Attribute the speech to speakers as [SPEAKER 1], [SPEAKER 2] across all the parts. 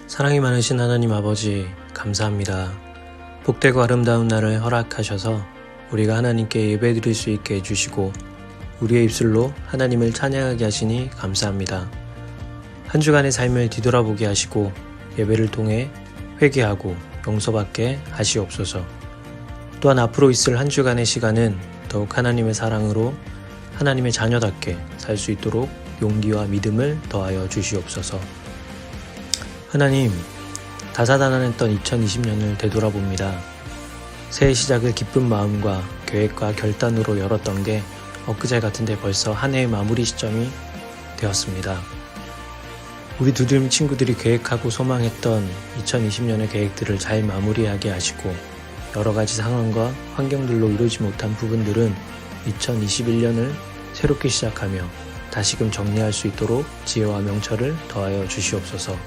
[SPEAKER 1] 사랑이 많으신 하나님 아버지, 감사합니다. 복되고 아름다운 날을 허락하셔서 우리가 하나님께 예배드릴 수 있게 해주시고 우리의 입술로 하나님을 찬양하게 하시니 감사합니다. 한 주간의 삶을 뒤돌아보게 하시고 예배를 통해 회개하고 용서받게 하시옵소서. 또한 앞으로 있을 한 주간의 시간은 더욱 하나님의 사랑으로 하나님의 자녀답게 살 수 있도록 용기와 믿음을 더하여 주시옵소서. 하나님, 다사다난했던 2020년을 되돌아봅니다. 새해 시작을 기쁜 마음과 계획과 결단으로 열었던 게 엊그제 같은데 벌써 한 해의 마무리 시점이 되었습니다. 우리 두드림 친구들이 계획하고 소망했던 2020년의 계획들을 잘 마무리하게 하시고 여러 가지 상황과 환경들로 이루지 못한 부분들은 2021년을 새롭게 시작하며 다시금 정리할 수 있도록 지혜와 명철을 더하여 주시옵소서.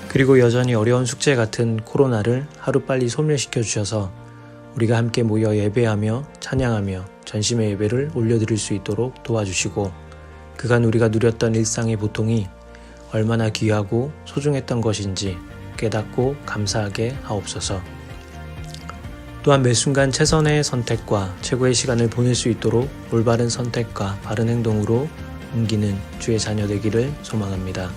[SPEAKER 1] 그리고 여전히 어려운 숙제 같은 코로나를 하루빨리 소멸시켜 주셔서 우리가 함께 모여 예배하며 찬양하며 전심의 예배를 올려드릴 수 있도록 도와주시고 그간 우리가 누렸던 일상의 보통이 얼마나 귀하고 소중했던 것인지 깨닫고 감사하게 하옵소서. 또한 매 순간 최선의 선택과 최고의 시간을 보낼 수 있도록 올바른 선택과 바른 행동으로 옮기는 주의 자녀 되기를 소망합니다.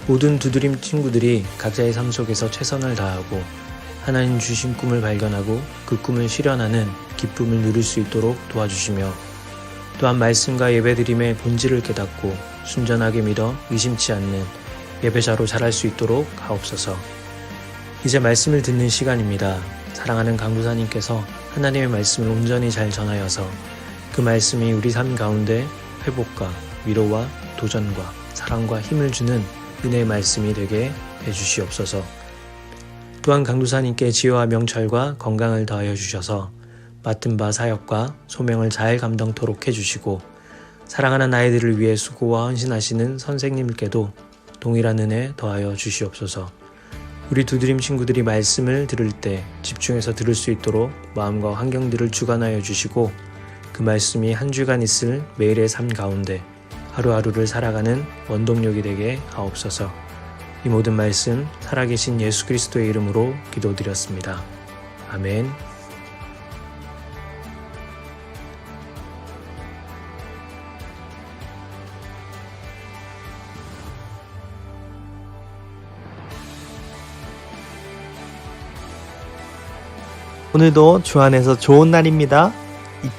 [SPEAKER 1] 모든 두드림 친구들이 각자의 삶 속에서 최선을 다하고 하나님 주신 꿈을 발견하고 그 꿈을 실현하는 기쁨을 누릴 수 있도록 도와주시며 또한 말씀과 예배드림의 본질을 깨닫고 순전하게 믿어 의심치 않는 예배자로 자랄 수 있도록 하옵소서. 이제 말씀을 듣는 시간입니다. 사랑하는 강구사님께서 하나님의 말씀을 온전히 잘 전하여서 그 말씀이 우리 삶 가운데 회복과 위로와 도전과 사랑과 힘을 주는 은혜의 말씀이 되게 해주시옵소서. 또한 강도사님께 지혜와 명철과 건강을 더하여 주셔서 맡은 바 사역과 소명을 잘 감당토록 해주시고 사랑하는 아이들을 위해 수고와 헌신하시는 선생님께도 동일한 은혜 더하여 주시옵소서. 우리 두드림 친구들이 말씀을 들을 때 집중해서 들을 수 있도록 마음과 환경들을 주관하여 주시고 그 말씀이 한 주간 있을 매일의 삶 가운데 하루하루를 살아가는 원동력이 되게 하옵소서. 이 모든 말씀 살아계신 예수 그리스도의 이름으로 기도드렸습니다. 아멘.
[SPEAKER 2] 오늘도 주 안에서 좋은 날입니다.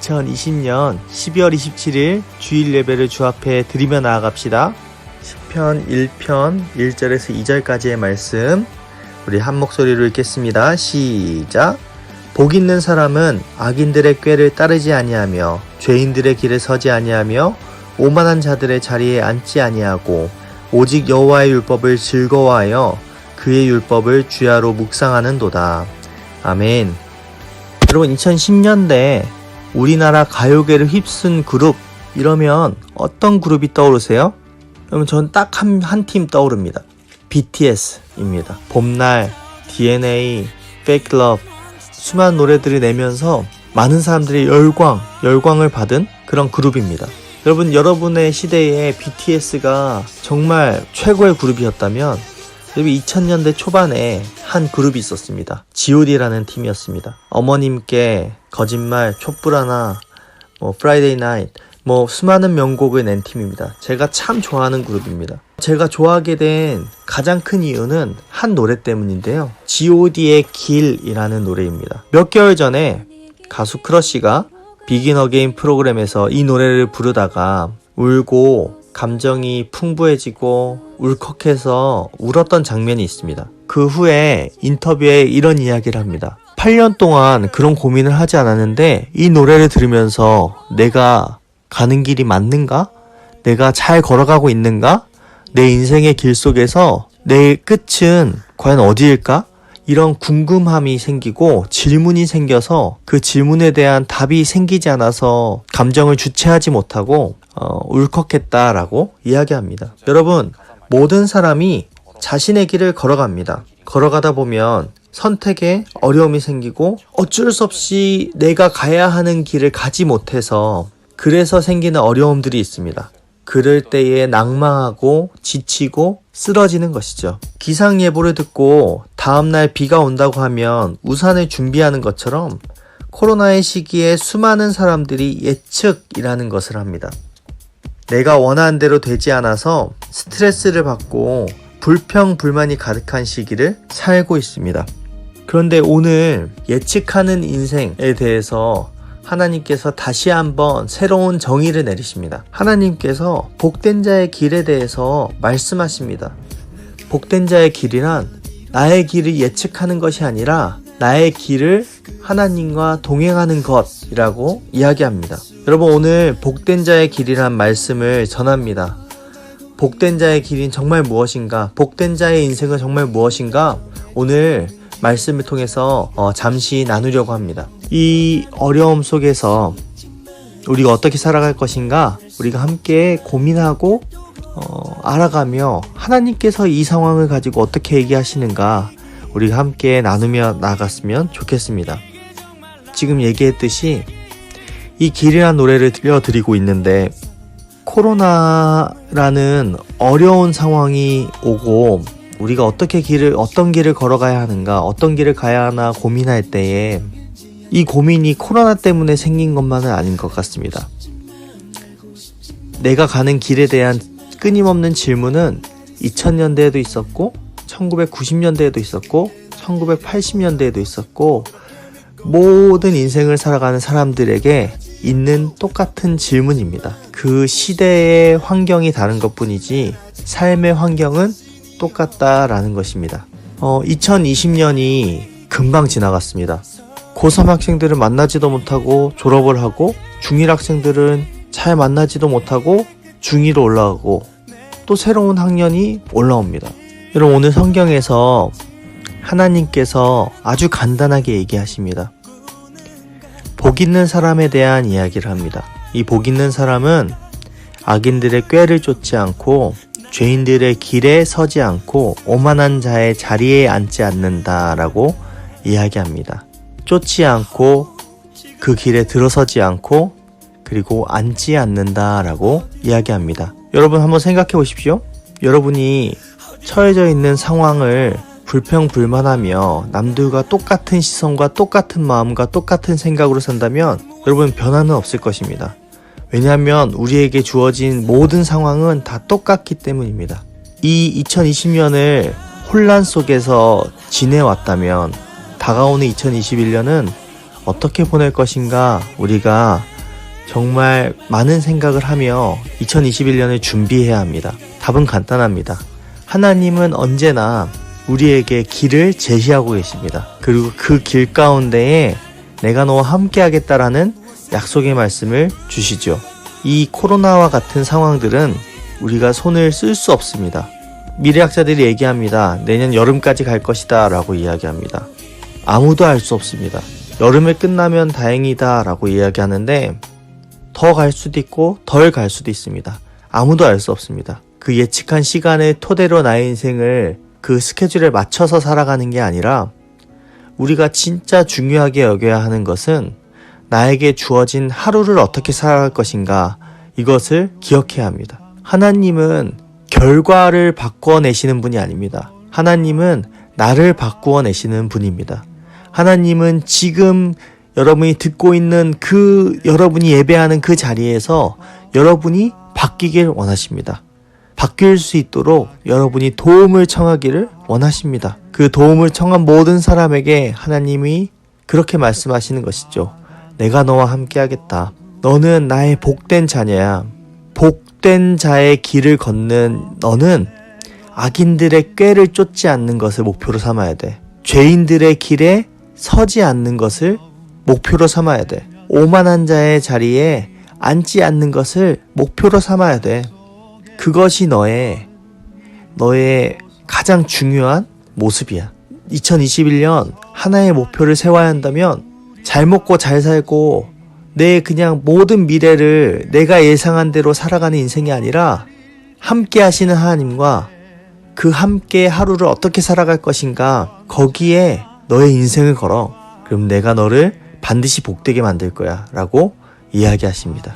[SPEAKER 2] 2020년 12월 27일 주일 예배를 주 앞에 드리며 나아갑시다. 시편 1편 1절에서 2절까지의 말씀 우리 한 목소리로 읽겠습니다. 시작. 복 있는 사람은 악인들의 꾀를 따르지 아니하며 죄인들의 길에 서지 아니하며 오만한 자들의 자리에 앉지 아니하고 오직 여호와의 율법을 즐거워하여 그의 율법을 주야로 묵상하는도다. 아멘. 여러분, 2010년대 우리나라 가요계를 휩쓴 그룹 이러면 어떤 그룹이 떠오르세요? 여러분, 전 딱 한 팀 떠오릅니다. BTS입니다. 봄날, DNA, Fake Love 수많은 노래들을 내면서 많은 사람들이 열광을 받은 그런 그룹입니다. 여러분, 여러분의 시대에 BTS가 정말 최고의 그룹이었다면 2000년대 초반에 한 그룹이 있었습니다. G.O.D라는 팀이었습니다. 어머님께 거짓말, 촛불 하나, Friday Night, 수많은 명곡을 낸 팀입니다. 제가 참 좋아하는 그룹입니다. 제가 좋아하게 된 가장 큰 이유는 한 노래 때문인데요. G.O.D의 길이라는 노래입니다. 몇 개월 전에 가수 크러쉬가 비긴 어게인 프로그램에서 이 노래를 부르다가 울고 감정이 풍부해지고 울컥해서 울었던 장면이 있습니다. 그 후에 인터뷰에 이런 이야기를 합니다. 8년 동안 그런 고민을 하지 않았는데 이 노래를 들으면서 내가 가는 길이 맞는가? 내가 잘 걸어가고 있는가? 내 인생의 길 속에서 내 끝은 과연 어디일까? 이런 궁금함이 생기고 질문이 생겨서 그 질문에 대한 답이 생기지 않아서 감정을 주체하지 못하고 울컥했다라고 이야기합니다. 여러분, 모든 사람이 자신의 길을 걸어갑니다. 걸어가다 보면 선택에 어려움이 생기고 어쩔 수 없이 내가 가야 하는 길을 가지 못해서 그래서 생기는 어려움들이 있습니다. 그럴 때에 낭망하고 지치고 쓰러지는 것이죠. 기상예보를 듣고 다음날 비가 온다고 하면 우산을 준비하는 것처럼 코로나의 시기에 수많은 사람들이 예측이라는 것을 합니다. 내가 원하는 대로 되지 않아서 스트레스를 받고 불평불만이 가득한 시기를 살고 있습니다. 그런데 오늘 예측하는 인생에 대해서 하나님께서 다시 한번 새로운 정의를 내리십니다. 하나님께서 복된 자의 길에 대해서 말씀하십니다. 복된 자의 길이란 나의 길을 예측하는 것이 아니라 나의 길을 하나님과 동행하는 것이라고 이야기합니다. 여러분, 오늘 복된 자의 길이란 말씀을 전합니다. 복된 자의 길은 정말 무엇인가? 복된 자의 인생은 정말 무엇인가? 오늘 말씀을 통해서 잠시 나누려고 합니다. 이 어려움 속에서 우리가 어떻게 살아갈 것인가? 우리가 함께 고민하고 알아가며 하나님께서 이 상황을 가지고 어떻게 얘기하시는가? 우리가 함께 나누며 나갔으면 좋겠습니다. 지금 얘기했듯이 이 길이라는 노래를 들려드리고 있는데 코로나라는 어려운 상황이 오고 우리가 어떤 길을 걸어가야 하는가, 어떤 길을 가야 하나 고민할 때에 이 고민이 코로나 때문에 생긴 것만은 아닌 것 같습니다. 내가 가는 길에 대한 끊임없는 질문은 2000년대에도 있었고 1990년대에도 있었고 1980년대에도 있었고 모든 인생을 살아가는 사람들에게 있는 똑같은 질문입니다. 그 시대의 환경이 다른 것뿐이지 삶의 환경은 똑같다라는 것입니다. 2020년이 금방 지나갔습니다. 고3 학생들은 만나지도 못하고 졸업을 하고 중1 학생들은 잘 만나지도 못하고 중2로 올라가고 또 새로운 학년이 올라옵니다. 여러분, 오늘 성경에서 하나님께서 아주 간단하게 얘기하십니다. 복 있는 사람에 대한 이야기를 합니다. 이 복 있는 사람은 악인들의 꾀를 쫓지 않고 죄인들의 길에 서지 않고 오만한 자의 자리에 앉지 않는다라고 이야기합니다. 쫓지 않고 그 길에 들어서지 않고 그리고 앉지 않는다라고 이야기합니다. 여러분, 한번 생각해 보십시오. 여러분이 처해져 있는 상황을 불평불만하며 남들과 똑같은 시선과 똑같은 마음과 똑같은 생각으로 산다면 여러분, 변화는 없을 것입니다. 왜냐하면 우리에게 주어진 모든 상황은 다 똑같기 때문입니다. 이 2020년을 혼란 속에서 지내왔다면 다가오는 2021년은 어떻게 보낼 것인가? 우리가 정말 많은 생각을 하며 2021년을 준비해야 합니다. 답은 간단합니다. 하나님은 언제나 우리에게 길을 제시하고 계십니다. 그리고 그 길 가운데에 내가 너와 함께 하겠다라는 약속의 말씀을 주시죠. 이 코로나와 같은 상황들은 우리가 손을 쓸 수 없습니다. 미래학자들이 얘기합니다. 내년 여름까지 갈 것이다 라고 이야기합니다. 아무도 알 수 없습니다. 여름에 끝나면 다행이다 라고 이야기하는데 더 갈 수도 있고 덜 갈 수도 있습니다. 아무도 알 수 없습니다. 그 예측한 시간을 토대로 나의 인생을 그 스케줄에 맞춰서 살아가는 게 아니라 우리가 진짜 중요하게 여겨야 하는 것은 나에게 주어진 하루를 어떻게 살아갈 것인가, 이것을 기억해야 합니다. 하나님은 결과를 바꿔내시는 분이 아닙니다. 하나님은 나를 바꾸어내시는 분입니다. 하나님은 지금 여러분이 듣고 있는 여러분이 예배하는 그 자리에서 여러분이 바뀌길 원하십니다. 바뀔 수 있도록 여러분이 도움을 청하기를 원하십니다. 그 도움을 청한 모든 사람에게 하나님이 그렇게 말씀하시는 것이죠. 내가 너와 함께 하겠다. 너는 나의 복된 자녀야. 복된 자의 길을 걷는 너는 악인들의 꾀를 쫓지 않는 것을 목표로 삼아야 돼. 죄인들의 길에 서지 않는 것을 목표로 삼아야 돼. 오만한 자의 자리에 앉지 않는 것을 목표로 삼아야 돼. 그것이 너의 가장 중요한 모습이야. 2021년 하나의 목표를 세워야 한다면 잘 먹고 잘 살고 내 그냥 모든 미래를 내가 예상한 대로 살아가는 인생이 아니라 함께 하시는 하나님과 그 함께 하루를 어떻게 살아갈 것인가, 거기에 너의 인생을 걸어. 그럼 내가 너를 반드시 복되게 만들 거야 라고 이야기하십니다.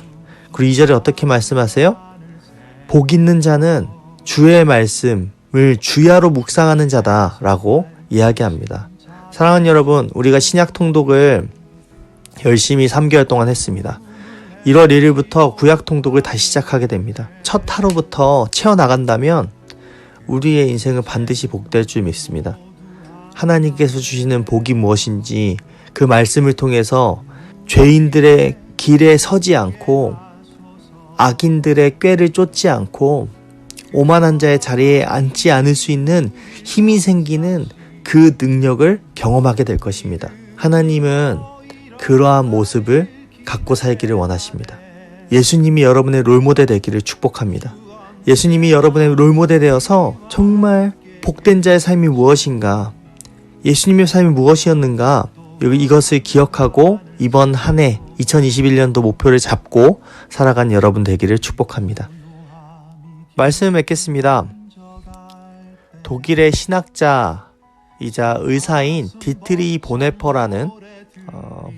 [SPEAKER 2] 그리고 2절에 어떻게 말씀하세요? 복 있는 자는 주의 말씀을 주야로 묵상하는 자다 라고 이야기합니다. 사랑하는 여러분, 우리가 신약 통독을 열심히 3개월 동안 했습니다. 1월 1일부터 구약 통독을 다시 시작하게 됩니다. 첫 하루부터 채워나간다면 우리의 인생은 반드시 복될 줄 믿습니다. 하나님께서 주시는 복이 무엇인지 그 말씀을 통해서 죄인들의 길에 서지 않고 악인들의 꾀를 쫓지 않고 오만한 자의 자리에 앉지 않을 수 있는 힘이 생기는 그 능력을 경험하게 될 것입니다. 하나님은 그러한 모습을 갖고 살기를 원하십니다. 예수님이 여러분의 롤모델 되기를 축복합니다. 예수님이 여러분의 롤모델 되어서 정말 복된 자의 삶이 무엇인가, 예수님의 삶이 무엇이었는가, 이것을 기억하고 이번 한 해 2021년도 목표를 잡고 살아간 여러분 되기를 축복합니다. 말씀을 맺겠습니다. 독일의 신학자이자 의사인 디트리 보네퍼라는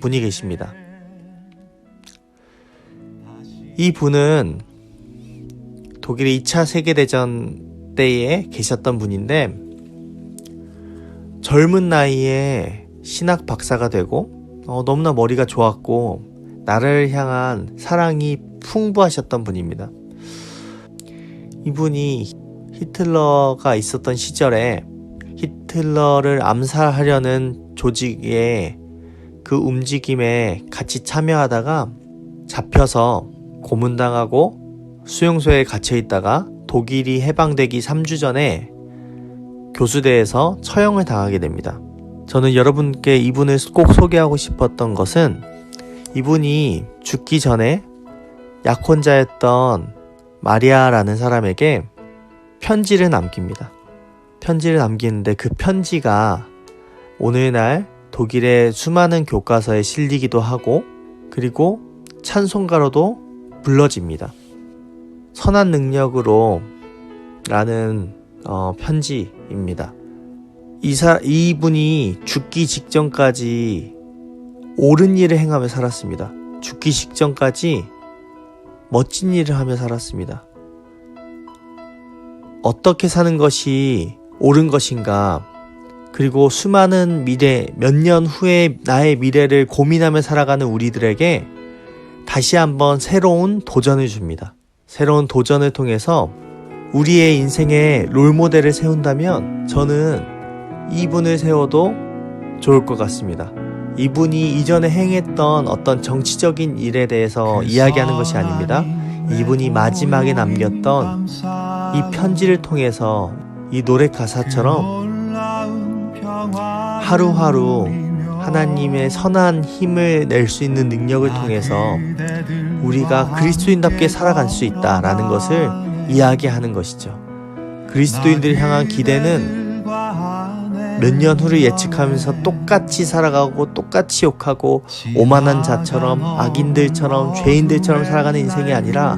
[SPEAKER 2] 분이 계십니다. 이 분은 독일의 2차 세계대전 때에 계셨던 분인데 젊은 나이에 신학 박사가 되고 너무나 머리가 좋았고 나를 향한 사랑이 풍부하셨던 분입니다. 이분이 히틀러가 있었던 시절에 히틀러를 암살하려는 조직의 그 움직임에 같이 참여하다가 잡혀서 고문당하고 수용소에 갇혀있다가 독일이 해방되기 3주 전에 교수대에서 처형을 당하게 됩니다. 저는 여러분께 이분을 꼭 소개하고 싶었던 것은 이분이 죽기 전에 약혼자였던 마리아라는 사람에게 편지를 남깁니다. 편지를 남기는데 그 편지가 오늘날 독일의 수많은 교과서에 실리기도 하고 그리고 찬송가로도 불러집니다. 선한 능력으로 라는 편지입니다. 이분이 죽기 직전까지 옳은 일을 행하며 살았습니다. 죽기 직전까지 멋진 일을 하며 살았습니다. 어떻게 사는 것이 옳은 것인가, 그리고 수많은 미래, 몇 년 후에 나의 미래를 고민하며 살아가는 우리들에게 다시 한번 새로운 도전을 줍니다. 새로운 도전을 통해서 우리의 인생에 롤모델을 세운다면 저는 이분을 세워도 좋을 것 같습니다. 이분이 이전에 행했던 어떤 정치적인 일에 대해서 이야기하는 것이 아닙니다. 이분이 마지막에 남겼던 이 편지를 통해서 이 노래 가사처럼 하루하루 하나님의 선한 힘을 낼 수 있는 능력을 통해서 우리가 그리스도인답게 살아갈 수 있다라는 것을 이야기하는 것이죠. 그리스도인들을 향한 기대는 몇 년 후를 예측하면서 똑같이 살아가고 똑같이 욕하고 오만한 자처럼 악인들처럼 죄인들처럼 살아가는 인생이 아니라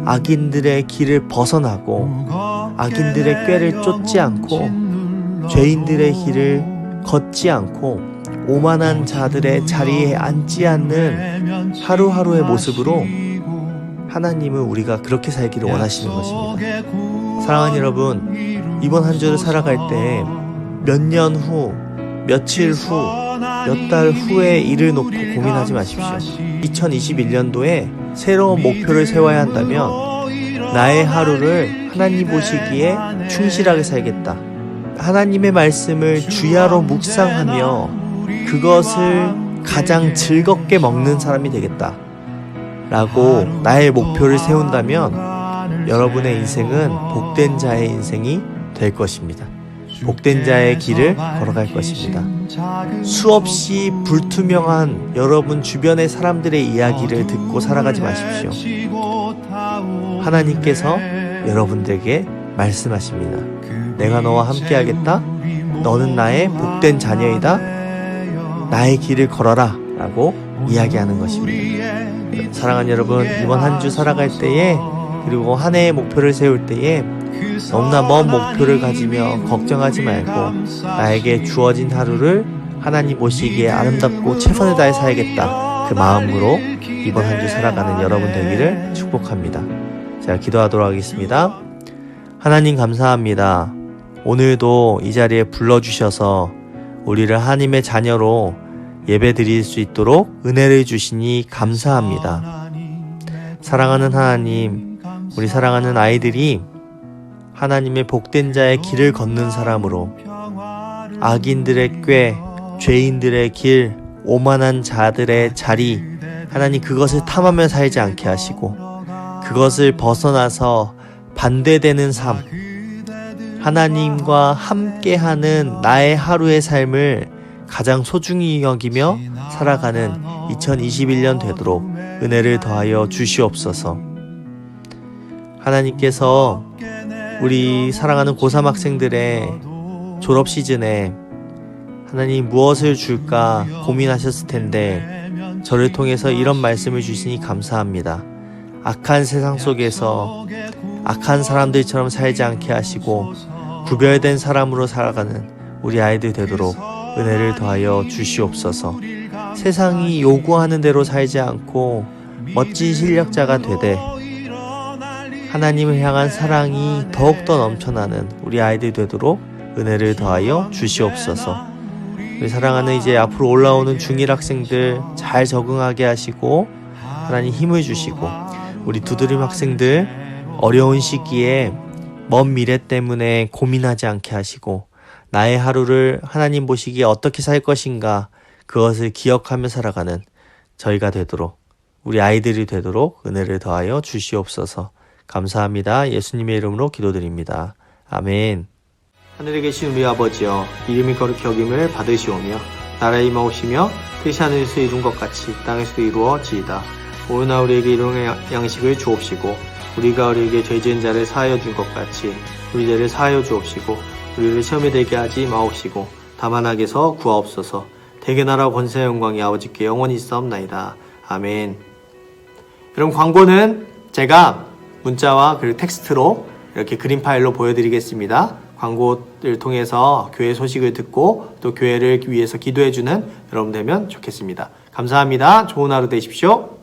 [SPEAKER 2] 악인들의 길을 벗어나고 악인들의 꾀를 쫓지 않고 죄인들의 길을 걷지 않고 오만한 자들의 자리에 앉지 않는 하루하루의 모습으로 하나님은 우리가 그렇게 살기를 원하시는 것입니다. 사랑하는 여러분, 이번 한 주를 살아갈 때 몇 년 후, 며칠 후, 몇 달 후의 일을 놓고 고민하지 마십시오. 2021년도에 새로운 목표를 세워야 한다면 나의 하루를 하나님 보시기에 충실하게 살겠다. 하나님의 말씀을 주야로 묵상하며 그것을 가장 즐겁게 먹는 사람이 되겠다 라고 나의 목표를 세운다면 여러분의 인생은 복된 자의 인생이 될 것입니다. 복된 자의 길을 걸어갈 것입니다. 수없이 불투명한 여러분 주변의 사람들의 이야기를 듣고 살아가지 마십시오. 하나님께서 여러분들에게 말씀하십니다. 내가 너와 함께 하겠다. 너는 나의 복된 자녀이다. 나의 길을 걸어라 라고 이야기하는 것입니다. 사랑하는 여러분, 이번 한 주 살아갈 때에 그리고 한 해의 목표를 세울 때에 너무나 먼 목표를 가지며 걱정하지 말고 나에게 주어진 하루를 하나님 보시기에 아름답고 최선을 다해 살겠다 그 마음으로 이번 한 주 살아가는 여러분 되기를 축복합니다. 자, 제가 기도하도록 하겠습니다. 하나님 감사합니다. 오늘도 이 자리에 불러주셔서 우리를 하나님의 자녀로 예배 드릴 수 있도록 은혜를 주시니 감사합니다. 사랑하는 하나님, 우리 사랑하는 아이들이 하나님의 복된 자의 길을 걷는 사람으로 악인들의 꾀, 죄인들의 길, 오만한 자들의 자리, 하나님 그것을 탐하며 살지 않게 하시고 그것을 벗어나서 반대되는 삶, 하나님과 함께하는 나의 하루의 삶을 가장 소중히 여기며 살아가는 2021년 되도록 은혜를 더하여 주시옵소서. 하나님께서 우리 사랑하는 고3 학생들의 졸업 시즌에 하나님 무엇을 줄까 고민하셨을 텐데 저를 통해서 이런 말씀을 주시니 감사합니다. 악한 세상 속에서 악한 사람들처럼 살지 않게 하시고 구별된 사람으로 살아가는 우리 아이들 되도록 은혜를 더하여 주시옵소서. 세상이 요구하는 대로 살지 않고 멋진 실력자가 되되 하나님을 향한 사랑이 더욱더 넘쳐나는 우리 아이들 되도록 은혜를 더하여 주시옵소서. 우리 사랑하는 이제 앞으로 올라오는 중1 학생들 잘 적응하게 하시고 하나님 힘을 주시고 우리 두드림 학생들 어려운 시기에 먼 미래 때문에 고민하지 않게 하시고 나의 하루를 하나님 보시기에 어떻게 살 것인가 그것을 기억하며 살아가는 저희가 되도록 우리 아이들이 되도록 은혜를 더하여 주시옵소서. 감사합니다. 예수님의 이름으로 기도드립니다. 아멘. 하늘에 계신 우리 아버지여, 이름이 거룩히 여김을 받으시오며 나라의 임하오시며 뜻이 하늘에서 이룬 것 같이 땅에서도 이루어지이다. 오늘날 우리에게 일용할 양식을 주옵시고 우리가 우리에게 죄 지은 자를 사하여 준 것 같이 우리 죄를 사하여 주옵시고 우리를 시험에 들게 하지 마옵시고 다만 악에서 구하옵소서. 대개 나라 권세 영광이 아버지께 영원히 있사옵나이다. 아멘. 여러분, 광고는 제가 문자와 그리고 텍스트로 이렇게 그림 파일로 보여드리겠습니다. 광고를 통해서 교회 소식을 듣고 또 교회를 위해서 기도해주는 여러분 되면 좋겠습니다. 감사합니다. 좋은 하루 되십시오.